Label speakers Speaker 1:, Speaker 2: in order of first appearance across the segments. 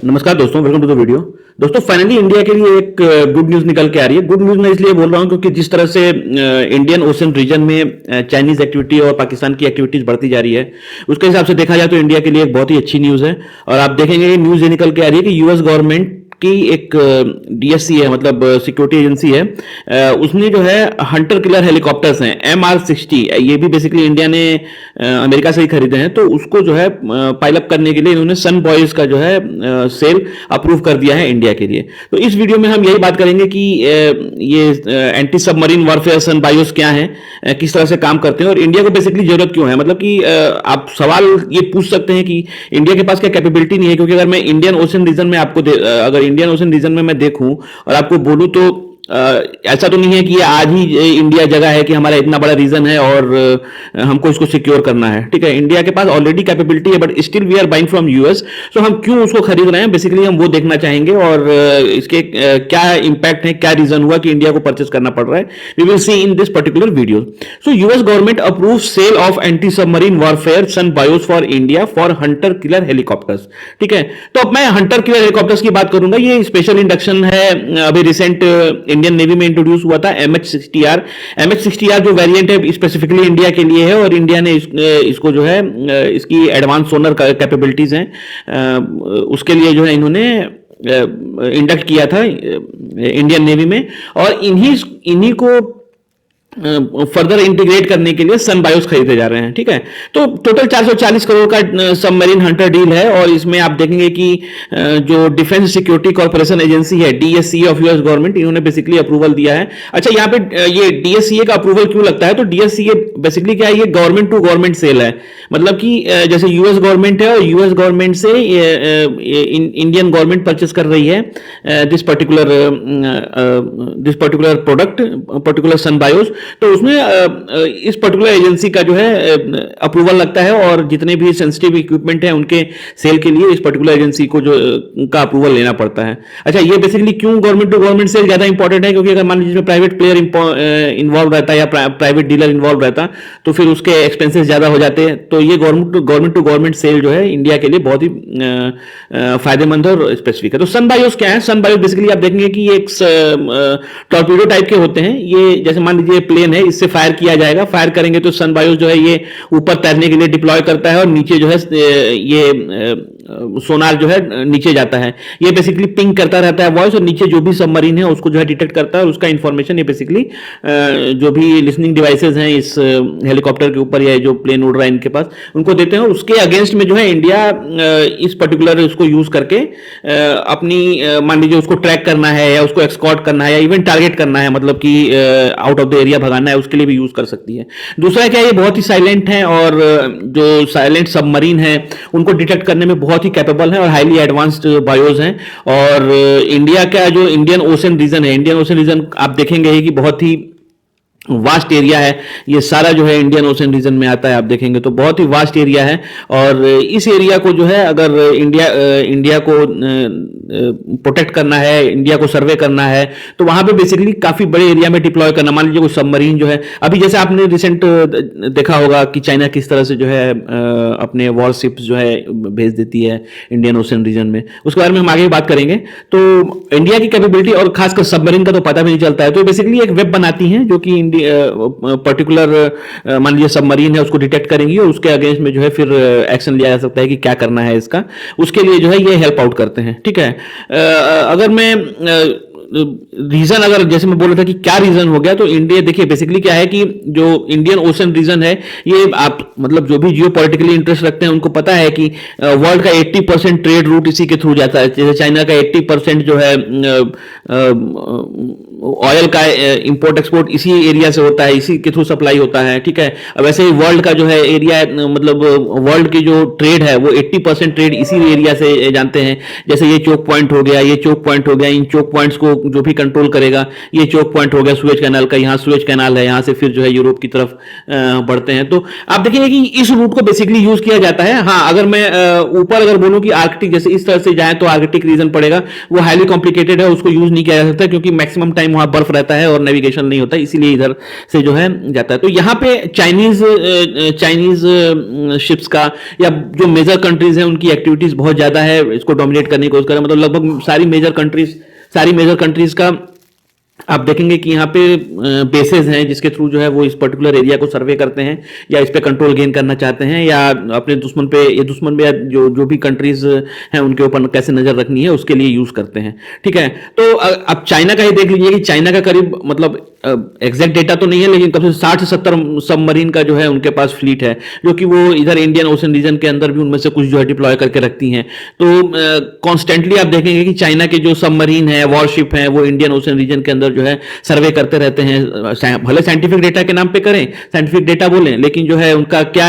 Speaker 1: नमस्कार दोस्तों, welcome to the video. दोस्तों, फाइनली इंडिया के लिए एक गुड न्यूज निकल के आ रही है। गुड न्यूज मैं इसलिए बोल रहा हूं क्योंकि जिस तरह से इंडियन ओशन रीजन में चाइनीज एक्टिविटी और पाकिस्तान की एक्टिविटीज बढ़ती जा रही है, उसके हिसाब से देखा जाए तो इंडिया के लिए एक बहुत ही अच्छी न्यूज है। और आप देखेंगे न्यूज ये निकल के आ रही है कि यूएस गवर्नमेंट की एक डीएससी है, मतलब सिक्योरिटी एजेंसी है, उसने जो है हंटर किलर हेलीकॉप्टर्स हैं MR60, ये भी बेसिकली इंडिया ने अमेरिका से ही खरीदे हैं, तो उसको जो है पाइलअप करने के लिए इन्होंने सन बॉयज का जो है सेल अप्रूव कर दिया है इंडिया के लिए। तो इस वीडियो में हम यही बात करेंगे कि ये एंटी सबमरीन वॉरफेयर सन बायोस क्या है, किस तरह से काम करते हैं और इंडिया को बेसिकली जरूरत क्यों है। मतलब कि आप सवाल ये पूछ सकते हैं कि इंडिया के पास क्या कैपेबिलिटी नहीं है, क्योंकि अगर मैं इंडियन ओशन रीजन में आपको अगर इंडियन ओशन रीजन में मैं देखूं और आपको बोलूं तो ऐसा तो नहीं है कि ये आज ही इंडिया जगह है कि हमारा इतना बड़ा रीजन है और हमको इसको सिक्योर करना है। ठीक है, इंडिया के पास ऑलरेडी कैपेबिलिटी है, but still we are buying from US. So हम क्यों उसको खरीद रहे हैं, बेसिकली हम वो देखना चाहेंगे और इसके क्या इम्पैक्ट है, क्या रीजन हुआ कि इंडिया को परचेस करना पड़ रहा है, we will see in this particular video. So US government approve sale of anti submarine warfare sonobuoys for India for hunter killer helicopters. ठीक है, तो अब मैं हंटर किलर हेलीकॉप्टर्स की बात करूंगा। ये स्पेशल इंडक्शन है, अभी रिसेंट इंडियन नेवी में इंट्रोड्यूस हुआ था MH60R जो वेरिएंट है स्पेसिफिकली इंडिया के लिए है और इंडिया ने इसको जो है इसकी एडवांस सोनर कैपेबिलिटीज हैं, उसके लिए जो है इन्होंने इंडक्ट किया था इंडियन नेवी में और इन्हीं को फर्दर इंटीग्रेट करने के लिए सन बायोस खरीदे जा रहे हैं। ठीक है, तो टोटल 440 करोड़ का सबमरीन हंटर डील है और इसमें आप देखेंगे कि जो डिफेंस सिक्योरिटी कॉर्पोरेशन एजेंसी है डीएससीए ऑफ यूएस गवर्नमेंट, इन्होंने बेसिकली अप्रूवल दिया है। अच्छा, यहाँ पे ये डीएससीए का अप्रूवल क्यों लगता है, तो डीएससीए बेसिकली क्या है, ये गवर्नमेंट टू गवर्नमेंट सेल है। मतलब कि जैसे यूएस गवर्नमेंट है और यूएस गवर्नमेंट से इंडियन गवर्नमेंट परचेस कर रही है this particular product, particular sonobuoys, तो उसमें इस पर्टिकुलर एजेंसी का जो है अप्रूवल लगता है और जितने भी सेंसिटिव इक्विपमेंट हैं उनके सेल के लिए इस पर्टिकुलर एजेंसी को जो का अप्रूवल लेना पड़ता है। अच्छा, ये बेसिकली क्यों गवर्नमेंट टू गवर्नमेंट सेल ज्यादा इंपॉर्टेंट है, क्योंकि अगर मान लीजिए प्राइवेट प्लेयर इन्वॉल्व रहता है या प्राइवेट डीलर इन्वॉल्व रहता तो फिर उसके एक्सपेंसेस ज्यादा हो जाते हैं। तो ये गवर्नमेंट टू गवर्नमेंट सेल जो है इंडिया के लिए बहुत ही फायदेमंद और स्पेसिफिक है। तो सन बायोस क्या है, सन बायोस बेसिकली आप देखेंगे कि ये एक टॉर्पीडो टाइप के होते हैं। ये जैसे मान लीजिए प्लेन है, इससे फायर किया जाएगा, फायर करेंगे तो सन बायोस जो है ये ऊपर तैरने के लिए डिप्लॉय करता है और नीचे जो है ये सोनार जो है नीचे जाता है। ये बेसिकली पिंग करता रहता है वॉइस और नीचे जो भी सबमरीन है उसको जो है डिटेक्ट करता है और उसका इंफॉर्मेशन ये बेसिकली जो भी लिसनिंग डिवाइसेस हैं इस हेलीकॉप्टर के ऊपर या जो प्लेन उड़ रहा है इनके पास, उनको देते हैं और उसके अगेंस्ट में जो है इंडिया इस पर्टिकुलर उसको यूज करके अपनी मान लीजिए उसको ट्रैक करना है या उसको एक्सकॉर्ट करना है या इवन टारगेट करना है, मतलब कि आउट ऑफ द एरिया भगाना है, उसके लिए भी यूज कर सकती है। दूसरा क्या, ये बहुत ही साइलेंट है और जो साइलेंट सबमरीन है उनको डिटेक्ट करने में बहुत ही कैपेबल है और हाईली एडवांस्ड बायोज हैं। और इंडिया का जो इंडियन ओशन रीजन है, इंडियन ओशन रीजन आप देखेंगे कि बहुत ही वास्ट एरिया है। ये सारा जो है इंडियन ओशन रीजन में आता है, आप देखेंगे तो बहुत ही वास्ट एरिया है और इस एरिया को जो है अगर इंडिया को प्रोटेक्ट करना है, इंडिया को सर्वे करना है, तो वहां पे बेसिकली काफी बड़े एरिया में डिप्लॉय करना। मान लीजिए कोई सबमरीन जो है, अभी जैसे आपने रिसेंट देखा होगा कि चाइना किस तरह से जो है अपने वॉरशिप्स जो है भेज देती है इंडियन ओशन रीजन में, उसके बारे में हम आगे बात करेंगे। तो इंडिया की कैपेबिलिटी और खासकर सबमरीन का तो पता भी नहीं चलता है। तो बेसिकली एक वेब बनाती है जो कि पर्टिकुलर मान लीजिए सबमरीन है उसको डिटेक्ट करेंगी और उसके अगेंस्ट में जो है फिर एक्शन लिया जा सकता है कि क्या करना है इसका, उसके लिए जो है ये हेल्प आउट करते हैं। ठीक है, अगर मैं रीजन अगर जैसे मैं बोल रहा था कि क्या रीजन हो गया, तो इंडिया देखिए बेसिकली क्या है कि जो इंडियन ओशन रीजन है ये आप मतलब जो भी जियो पॉलिटिकली इंटरेस्ट रखते हैं उनको पता है कि वर्ल्ड का 80% ट्रेड रूट इसी के थ्रू जाता है। जैसे चाइना का 80% जो है ऑयल का इंपोर्ट एक्सपोर्ट इसी एरिया से होता है, इसी के थ्रू सप्लाई होता है। ठीक है, अब वैसे ही वर्ल्ड का जो है एरिया मतलब वर्ल्ड की जो ट्रेड है वो 80% ट्रेड इसी एरिया से जानते हैं। जैसे ये चोक पॉइंट हो गया, ये चोक पॉइंट हो गया, इन चोक पॉइंट्स को जो भी कंट्रोल करेगा, ये चोक पॉइंट हो गया सुएज कैनाल का, यहाँ सुएज कैनाल है, यहाँ से फिर जो है यूरोप की तरफ बढ़ते हैं। तो आप देखेंगे कि इस रूट को बेसिकली यूज किया जाता है। हाँ, अगर मैं ऊपर अगर बोलूं कि आर्कटिक जैसे इस तरह से जाए तो आर्कटिक रीजन पड़ेगा, वो हाईली कॉम्प्लिकेटेड है, उसको यूज नहीं किया जा सकता क्योंकि मैक्सिमम टाइम टाइम वहां बर्फ रहता है और नेविगेशन नहीं होता, इसीलिए इधर से जो है जाता है। तो यहाँ पे चाइनीज चाइनीज शिप्स का या जो मेजर कंट्रीज हैं उनकी एक्टिविटीज बहुत ज्यादा है, इसको डोमिनेट करने की कोशिश कर रहे हैं। मतलब लगभग सारी मेजर कंट्रीज का आप देखेंगे कि यहाँ पे बेसेस हैं जिसके थ्रू जो है वो इस पर्टिकुलर एरिया को सर्वे करते हैं या इस पे कंट्रोल गेन करना चाहते हैं, या अपने दुश्मन पे या जो भी कंट्रीज हैं उनके ऊपर कैसे नजर रखनी है उसके लिए यूज करते हैं। ठीक है, तो अब चाइना का ही देख लीजिए कि चाइना का करीब मतलब एग्जैक्ट डेटा तो नहीं है लेकिन कम से 60 से 70 सबमरीन का जो है उनके पास फ्लीट है, जो कि वो इधर इंडियन ओशन रीजन के अंदर भी उनमें से कुछ जो है डिप्लॉय करके रखती हैं। तो कॉन्स्टेंटली आप देखेंगे कि चाइना के जो सबमरीन है, वॉरशिप है, वो इंडियन ओशन रीजन के अंदर जो है सर्वे करते रहते हैं। भले साइंटिफिक डेटा के नाम पे करें, साइंटिफिक डेटा बोलें, लेकिन जो है उनका क्या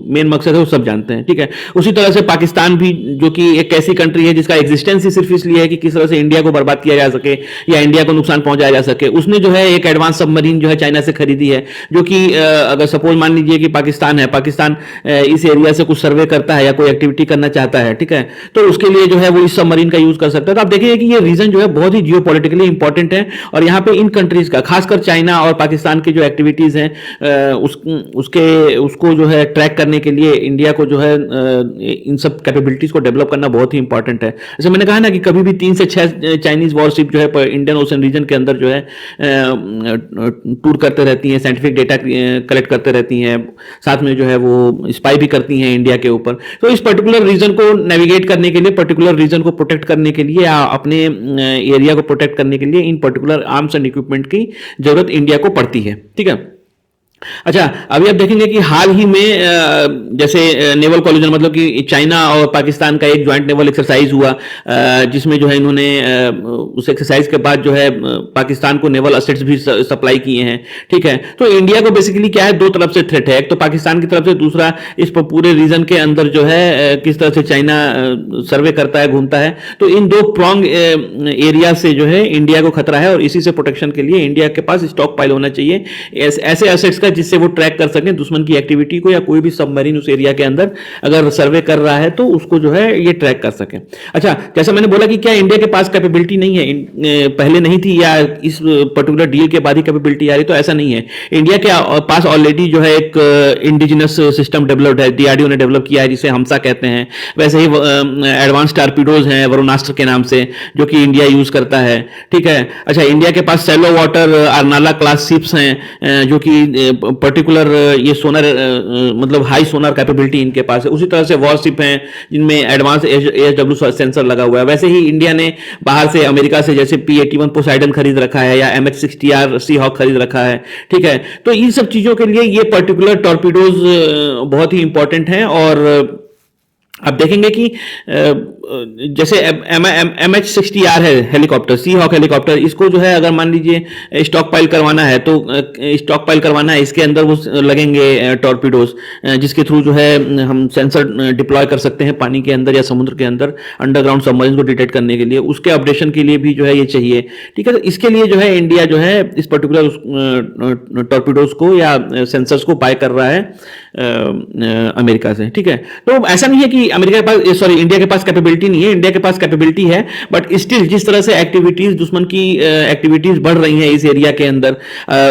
Speaker 1: मेन मकसद है वो सब जानते हैं। ठीक है, उसी तरह से पाकिस्तान भी, जो कि एक ऐसी कंट्री है जिसका एग्जिस्टेंस ही सिर्फ इसलिए है कि किस तरह से इंडिया को बर्बाद किया जा सके या इंडिया को नुकसान पहुंचाया जा सके, उसने जो है एक एडवांस सबमरीन जो है चाइना से खरीदी है, जो कि अगर सपोज मान लीजिए कि पाकिस्तान इस एरिया से कुछ सर्वे करता है या कोई एक्टिविटी करना चाहता है, ठीक है, तो उसके लिए जो है वो इस सबमरीन का यूज कर सकता है। तो आप देखिए कि ये रीजन जो है बहुत ही जियोपॉलिटिकली इंपॉर्टेंट है, और यहाँ पे इन कंट्रीज का, खासकर चाइना और पाकिस्तान की जो एक्टिविटीज हैं उसको जो है ट्रैक करने के लिए इंडिया को जो है इन सब कैपेबिलिटीज को डेवलप करना बहुत ही इंपॉर्टेंट है। जैसे मैंने कहा ना कि कभी भी 3 से 6 चाइनीज वॉरशिप जो है इंडियन ओशन रीजन के अंदर जो है टूर करते रहती हैं, साइंटिफिक डेटा कलेक्ट करते रहती हैं, साथ में जो है वो स्पाई भी करती हैं इंडिया के ऊपर। तो इस पर्टिकुलर रीजन को नेविगेट करने के लिए, पर्टिकुलर रीजन को प्रोटेक्ट करने के लिए या अपने एरिया को प्रोटेक्ट करने के लिए इन पर्टिकुलर आर्म्स एंड इक्विपमेंट की जरूरत इंडिया को पड़ती है। ठीक है, अच्छा, अभी आप देखेंगे कि हाल ही में जैसे नेवल कॉलिजन, मतलब कि चाइना और पाकिस्तान का एक ज्वाइंट नेवल एक्सरसाइज हुआ, जिसमें जो है इन्होंने उस एक्सरसाइज के बाद जो है पाकिस्तान को नेवल असेट्स भी सप्लाई किए हैं। ठीक है, तो इंडिया को बेसिकली क्या है, दो तरफ से थ्रेट है, एक तो पाकिस्तान की तरफ से, दूसरा इस पूरे रीजन के अंदर जो है किस तरह से चाइना सर्वे करता है, घूमता है। तो इन दो प्रॉन्ग एरिया से जो है इंडिया को खतरा है, और इसी से प्रोटेक्शन के लिए इंडिया के पास स्टॉक पाइल होना चाहिए ऐसे असेट्स का जिससे वो ट्रैक कर सकें दुश्मन की एक्टिविटी को, या कोई भी सबमरीन उस एरिया के अंदर अगर सर्वे कर रहा है तो उसको जो है ये ट्रैक कर सके। अच्छा, जैसा मैंने बोला कि क्या इंडिया के पास कैपेबिलिटी नहीं है, पहले नहीं थी या इस पर्टिकुलर डील के बाद ही कैपेबिलिटी आ रही, तो ऐसा नहीं है। इंडिया के पास ऑलरेडी जो है एक इंडिजिनस सिस्टम डेवलप्ड है, डीआरडीओ ने डेवलप किया है, जिसे हमसा कहते हैं। वैसे ही एडवांस टॉर्पीडोज हैं वरुणास्त्र के नाम से, जो कि इंडिया यूज करता है। ठीक है, अच्छा, इंडिया के पास shallow water Arnala class ships हैं, जो कि पर्टिकुलर ये सोनार मतलब हाई सोनार कैपेबिलिटी इनके पास है। उसी तरह से वॉरशिप हैं जिनमें एडवांस ASW सेंसर लगा हुआ है। वैसे ही इंडिया ने बाहर से, अमेरिका से, जैसे P-81 पोसाइडन खरीद रखा है या MH-60R सी हॉक खरीद रखा है। ठीक है, तो इन सब चीजों के लिए ये पर्टिकुलर टॉर्पीडोज बहुत ही इंपॉर्टेंट हैं। और आप देखेंगे कि जैसे MH-60R है हेलीकॉप्टर, सी हॉक हेलीकॉप्टर, इसको जो है अगर मान लीजिए स्टॉक पाइल करवाना है, तो स्टॉक पाइल करवाना है, इसके अंदर वो लगेंगे टॉर्पीडोज, जिसके थ्रू जो है हम सेंसर डिप्लॉय कर सकते हैं पानी के अंदर या समुद्र के अंदर अंडरग्राउंड सबमरीन को डिटेक्ट करने के लिए। उसके अपडेशन के लिए भी जो है ये चाहिए। ठीक है, तो इसके लिए जो है इंडिया जो है इस पर्टिकुलर टॉर्पीडोज को या सेंसर्स को बाय कर रहा है अमेरिका से। ठीक है, तो ऐसा नहीं है कि इंडिया के पास कैपेबिलिटी नहीं है, इंडिया के पास कैपेबिलिटी है, बट स्टिल जिस तरह से एक्टिविटीज, दुश्मन की एक्टिविटीज बढ़ रही हैं इस एरिया के अंदर,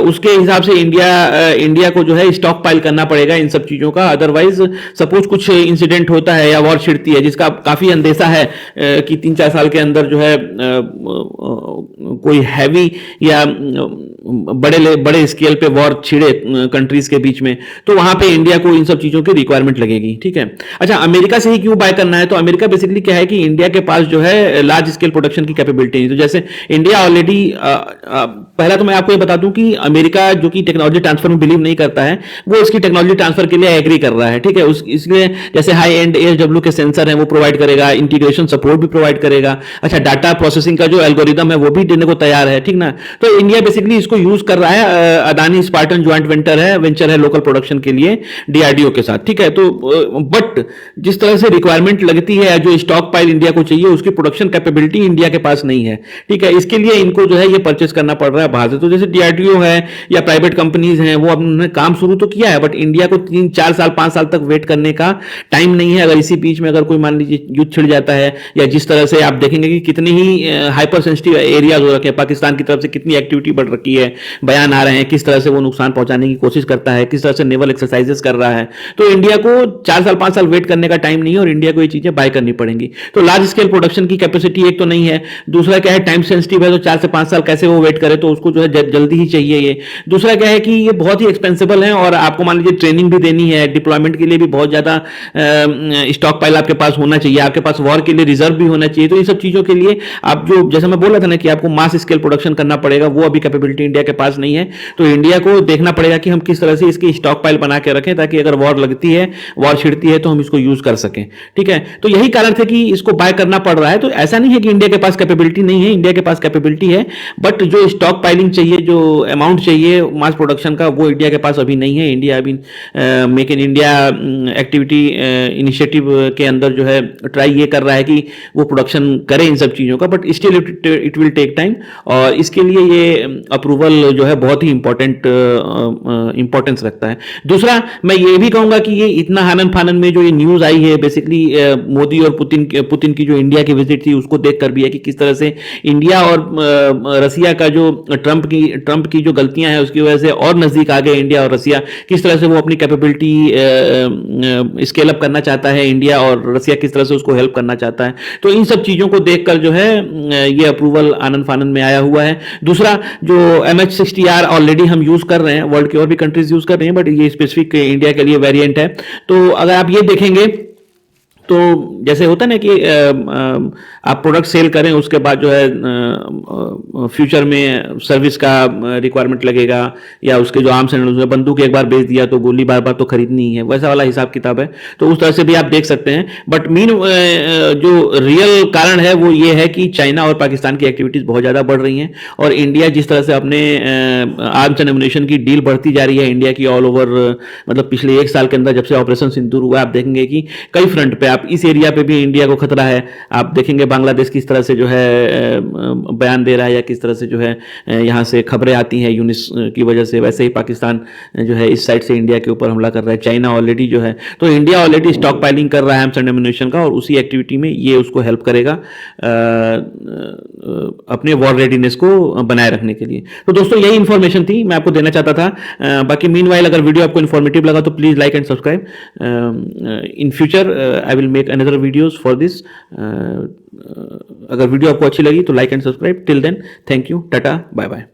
Speaker 1: उसके हिसाब से इंडिया को जो है स्टॉक पाइल करना पड़ेगा इन सब चीजों का। अदरवाइज सपोज कुछ इंसिडेंट होता है या वॉर छिड़ती है, जिसका काफी अंदेशा है कि 3-4 साल के अंदर जो है कोई हैवी या बड़े स्केल पे वॉर छिड़े कंट्रीज के बीच में, तो वहां पे इंडिया को इन सब चीजों की रिक्वायरमेंट लगेगी। ठीक है, अच्छा, अमेरिका से ही क्यों बाय करना है, तो अमेरिका बेसिकली क्या है कि इंडिया के पास जो है लार्ज स्केल प्रोडक्शन की कैपेबिलिटी नहीं। तो जैसे इंडिया ऑलरेडी, पहला तो मैं आपको ये बता दूं कि अमेरिका जो कि टेक्नोलॉजी ट्रांसफर में बिलीव नहीं करता है, वो इसकी टेक्नोलॉजी ट्रांसफर के लिए एग्री कर रहा है। ठीक है, इसलिए जैसे हाई एंड ASW के सेंसर हैं वो प्रोवाइड करेगा, इंटीग्रेशन सपोर्ट भी प्रोवाइड करेगा। अच्छा, डाटा प्रोसेसिंग का जो एल्गोरिदम है वो भी देने को तैयार है। ठीक ना, तो इंडिया बेसिकली इसको यूज कर रहा है। अदानी स्पार्टन ज्वाइंट वेंचर है लोकल प्रोडक्शन के लिए, डीआरडीओ के साथ, ठीक है। तो बट जिस तरह से रिक्वायरमेंट लगती है, जो स्टॉक पाइल इंडिया को चाहिए, उसकी प्रोडक्शन कैपेबिलिटी इंडिया के पास नहीं है, ठीक है। इसके लिए इनको जो है ये परचेस करना पड़ रहा है बाहर से। तो जैसे डीआरडीओ है या प्राइवेट कंपनीज हैं, वो अपने काम शुरू तो किया है, बट इंडिया को 3-4 साल 5 साल तक वेट करने का टाइम नहीं है। अगर इसी बीच में अगर कोई मान लीजिए युद्ध छिड़ जाता है, या जिस तरह से आप देखेंगे कि कितने ही हाइपर सेंसिटिव एरियाज हो रखे हैं, पाकिस्तान की तरफ से कितनी एक्टिविटी बढ़ रखी है, बयान आ रहे हैं किस तरह से वो नुकसान पहुंचाने की कोशिश करता है, किस तरह से नेवल एक्सरसाइजेस कर रहा है। तो इंडिया को 4 साल 5 साल वेट करने का टाइम नहीं है, और इंडिया को ये चीजें बाय करनी पड़ेंगी। तो लार्ज स्केल प्रोडक्शन की कैपेसिटी एक तो नहीं है, दूसरा क्या है टाइम सेंसिटिव है, तो 4 से 5 साल कैसे वो वेट करे, तो उसको जो है जल्दी ही चाहिए ये। दूसरा क्या है कि ये बहुत ही एक्सपेंसिबल है, और आपको मान लीजिए ट्रेनिंग भी देनी है, डिप्लॉयमेंट के लिए भी बहुत ज्यादा स्टॉक पाइल आपके पास होना चाहिए, आपके पास वॉर के लिए रिजर्व भी होना चाहिए। तो इन सब चीजों के लिए आप जो जैसा मैं बोल रहा था ना कि आपको मास स्केल प्रोडक्शन करना पड़ेगा, वो अभी कैपेबिलिटी इंडिया के पास नहीं है। तो इंडिया को देखना पड़ेगा कि हम किस तरह से इसकी स्टॉक पाइल बना के रखें, ताकि अगर वॉर लगती है, वॉर छिड़ती है, तो हम इसको यूज कर सकें, ठीक है। तो यही कारण थे कि इसको बाय करना पड़ रहा है। तो ऐसा नहीं है कि इंडिया के पास कैपेबिलिटी नहीं है, इंडिया के पास कैपेबिलिटी है, बट जो स्टॉक पाइलिंग चाहिए, जो अमाउंट चाहिए मास प्रोडक्शन का, वो इंडिया के पास अभी नहीं है। इंडिया अभी make in India activity initiative के अंदर जो है ट्राई ये कर रहा है कि वो प्रोडक्शन करे इन सब चीज़ों का, but still it will take time, और इसके लिए ये अप्रूवल जो है बहुत ही इंपॉर्टेंस रखता है। दूसरा मैं ये भी कहूंगा कि ये इतना हानन फानन में जो ये न्यूज़ आई है, बेसिकली मोदी और पुतिन की जो इंडिया की विजिट थी, उसको देखकर भी है कि किस तरह से इंडिया और रसिया का जो ट्रंप की जो गलतियां हैं, उसकी वजह से और नजदीक आ गए इंडिया और रसिया। किस तरह से वो अपनी कैपेबिलिटी स्केल अप करना चाहता है इंडिया, और रसिया किस तरह से उसको हेल्प करना चाहता है। तो इन सब चीजों को देखकर जो है ये अप्रूवल आनंद फानंद में आया हुआ है। दूसरा जो MH-60R ऑलरेडी हम यूज कर रहे हैं, वर्ल्ड की और भी कंट्रीज यूज कर रही हैं, बट ये स्पेसिफिक इंडिया के लिए वेरिएंट है। तो अगर आप ये देखेंगे तो जैसे होता है ना कि आप प्रोडक्ट सेल करें, उसके बाद जो है फ्यूचर में सर्विस का रिक्वायरमेंट लगेगा, या उसके जो आर्म्स एंड बंदूक एक बार बेच दिया तो गोली बार बार तो खरीदनी ही है, वैसा वाला हिसाब किताब है। तो उस तरह से भी आप देख सकते हैं। बट जो रियल कारण है वो ये है कि चाइना और पाकिस्तान की एक्टिविटीज बहुत ज़्यादा बढ़ रही हैं, और इंडिया जिस तरह से अपने आर्म्स एंड एमुनेशन की डील बढ़ती जा रही है इंडिया की ऑल ओवर, मतलब पिछले 1 साल के अंदर जब से ऑपरेशन सिंदूर हुआ, आप देखेंगे कि कई फ्रंट पे, आप इस एरिया पे भी इंडिया को खतरा है। आप देखेंगे बांग्लादेश किस तरह से जो है बयान दे रहा है, या किस तरह से जो है यहाँ से खबरें आती हैं यूनिस की वजह से, वैसे ही पाकिस्तान जो है इस साइड से इंडिया के ऊपर हमला कर रहा है। चाइना ऑलरेडी जो है, तो इंडिया ऑलरेडी स्टॉक पाइलिंग कर रहा है आर्म्स एंड एमुनेशन का, और उसी एक्टिविटी में ये उसको हेल्प करेगा अपने वॉर रेडीनेस को बनाए रखने के लिए। तो दोस्तों यही इंफॉर्मेशन थी, मैं आपको देना चाहता था। बाकी मीनवाइल अगर वीडियो आपको इन्फॉर्मेटिव लगा तो please like and subscribe. In future I will make another videos for this. अगर वीडियो आपको अच्छी लगी तो like and subscribe. Till then thank you, tata, bye bye.